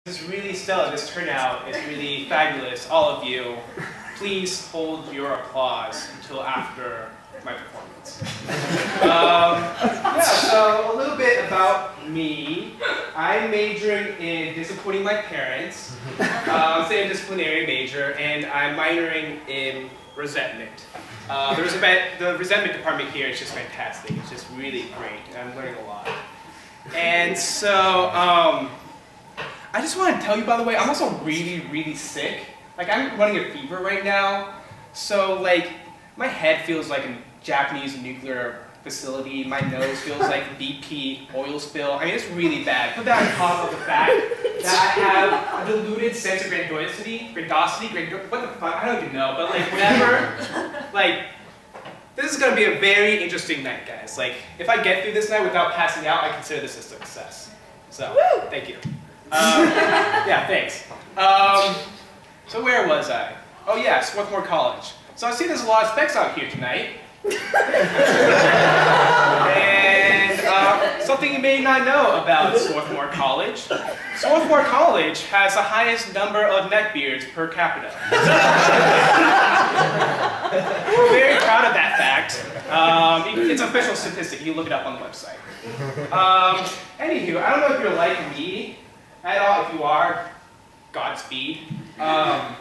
This is really stellar. This turnout is really fabulous. All of you, please hold your applause until after my performance. Yeah, so a little bit about me. I'm majoring in disappointing my parents. Saying disciplinary major, and I'm minoring in resentment. The resentment department here is just fantastic. It's just really great, and I'm learning a lot. And so, I just want to tell you, by the way, I'm also really, really sick. Like, I'm running a fever right now. So, like, my head feels like a Japanese nuclear facility. My nose feels like a BP oil spill. I mean, it's really bad. Put that on top of the fact that I have a diluted sense of grandiosity, what the fuck? I don't even know, but like, whatever. Like, this is gonna be a very interesting night, guys. Like, if I get through this night without passing out, I consider this a success. So, thank you. Yeah, thanks. So where was I? Oh yeah, Swarthmore College. So I see there's a lot of specs out here tonight. And something you may not know about Swarthmore College. Swarthmore College has the highest number of neckbeards per capita. We're very proud of that fact. It's an official statistic. You can look it up on the website. Anywho, I don't know if you're like me at all. If you are, Godspeed. I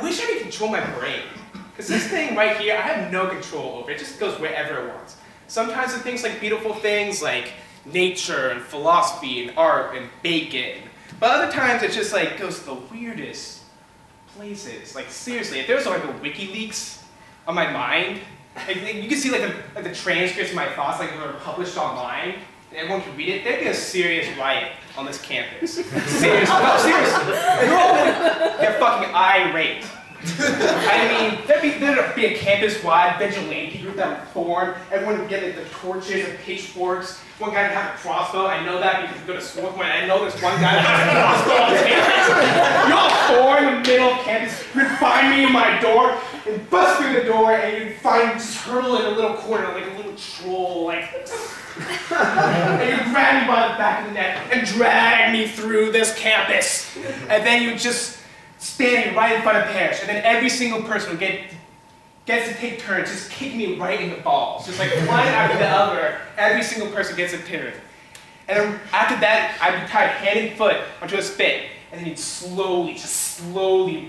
wish I could control my brain. Because this thing right here, I have no control over. It just goes wherever it wants. Sometimes it thinks like beautiful things like nature and philosophy and art and bacon. But other times it just like goes to the weirdest places. Like seriously, if there was like a WikiLeaks on my mind, like you can see like the transcripts of my thoughts like that were published online, and everyone could read it, there'd be a serious riot on this campus. Seriously. No, seriously. You're all gonna get fucking irate. I mean, there'd be a campus-wide vigilante group that would form. Everyone would get like, the torches and pitchforks. One guy would have a crossbow. I know that because we go to Swarthmore, and I know there's one guy that has a crossbow on campus. You all four in the middle of campus, you'd find me in my door, and bust through the door, and you'd find me just hurtle in a little corner like a little troll, like... And you'd grab me by the back of the neck and drag me through this campus. And then you'd just standing right in front of Parrish, and then every single person would gets to take turns just kicking me right in the balls. Just like one after the other, every single person gets a turn. And then after that, I'd be tied hand and foot onto a spit, and then you'd slowly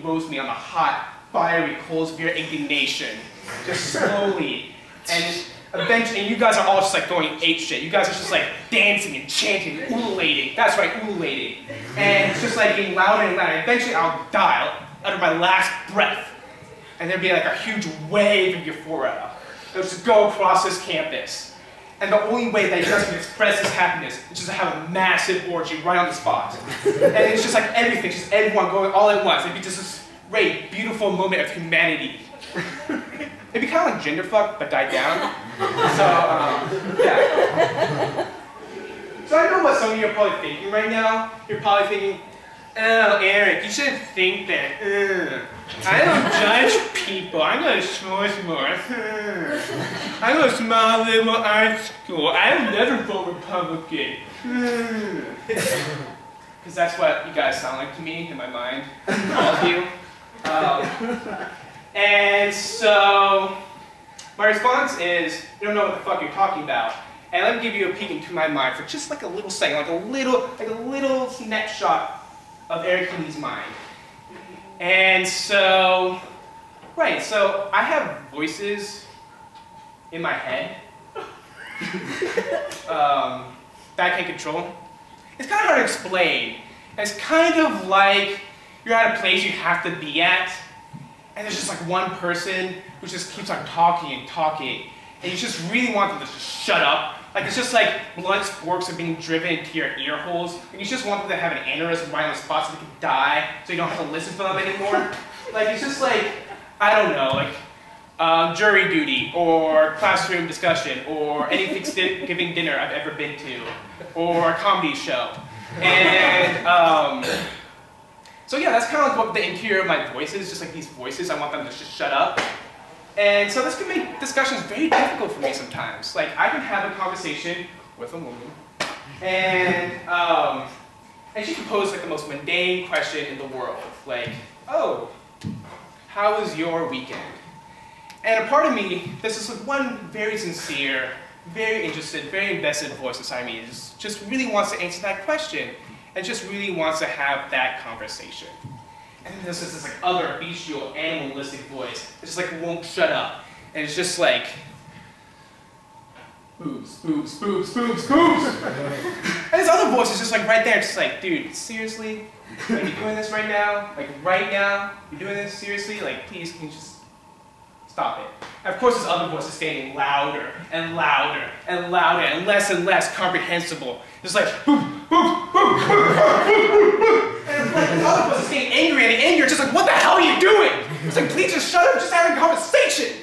roast me on the hot, fiery coals of your indignation. Just slowly. And eventually, you guys are all just like going apeshit. You guys are just like dancing and chanting, ululating. That's right, ululating. And it's just like getting louder and louder. Eventually, I'll die under my last breath. And there'd be like a huge wave of euphoria that would just go across this campus. And the only way that you guys can express this happiness is just to have a massive orgy right on the spot. And it's just like everything, just everyone going all at once. It'd be just this great, beautiful moment of humanity. It'd be kind of like genderfuck, but died down. So, yeah. So I know what some of you are probably thinking right now. You're probably thinking, oh, Eric, you shouldn't think that. I don't judge people. I go to Swarthmore. I go to small liberal arts school. I would never vote Republican. Because that's what you guys sound like to me in my mind, all of you. And so, my response is, you don't know what the fuck you're talking about. And let me give you a peek into my mind for just like a little second, like a little snapshot of Erik Lee's mind. And so, right, so I have voices in my head that I can't control. It's kind of hard to explain. It's kind of like you're at a place you have to be at, and there's just like one person who just keeps on talking and talking, and you just really want them to just shut up. Like it's just like blunt forks are being driven into your ear holes, and you just want them to have an aneurysm right on the spot so they can die, so you don't have to listen to them anymore. Like it's just like, I don't know, like jury duty, or classroom discussion, or any Thanksgiving dinner I've ever been to, or a comedy show. And so yeah, that's kind of like what the interior of my voice is, just like these voices, I want them to just shut up. And so this can make discussions very difficult for me sometimes. Like, I can have a conversation with a woman, and pose like the most mundane question in the world, like, oh, how was your weekend? And a part of me, this is like one very sincere, very interested, very invested voice inside me, just really wants to answer that question, and just really wants to have that conversation. And then there's this like other bestial, animalistic voice that just like won't shut up, and it's just like, boobs, boobs, boobs, boobs, boobs. And this other voice is just like right there, just like, dude, seriously? Like, you doing this right now? Like, right now? You're doing this seriously? Like, please, can you just stop it? And of course, this other voice is getting louder and louder and louder and less comprehensible. Just like, boop, boop, boop, boop, boop, boop. And like, this other voice is getting angrier and angrier, just like, what the hell are you doing? It's like, please just shut up, just having a conversation.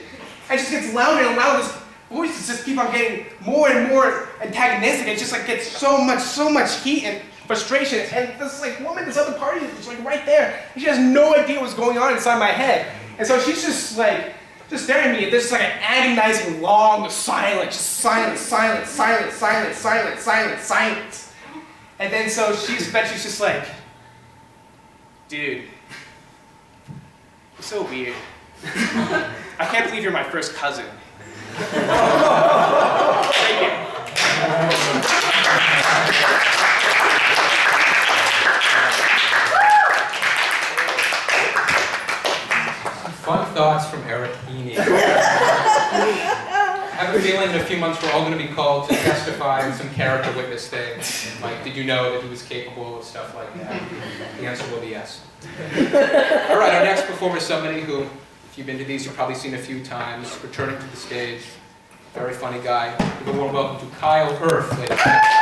And it just gets louder and louder. This voices just keep on getting more and more antagonistic. It just like gets so much heat and frustration. And this like woman, this other party is just like right there. And she has no idea what's going on inside my head. And so she's just like, just staring at me. There's just like an agonizing long silence. Just silence, silence, silence, silence, silence, silence, silence. And then so she's just like, dude, you're so weird. I can't believe you're my first cousin. Thank you. Fun thoughts from Erik. I have a feeling in a few months we're all going to be called to testify in some character witness thing. Like, did you know that he was capable of stuff like that? The answer will be yes. All right, our next performer is somebody who, if you've been to these, you've probably seen a few times, returning to the stage. Very funny guy. Give a warm welcome to Kyle Earth, ladies and gentlemen.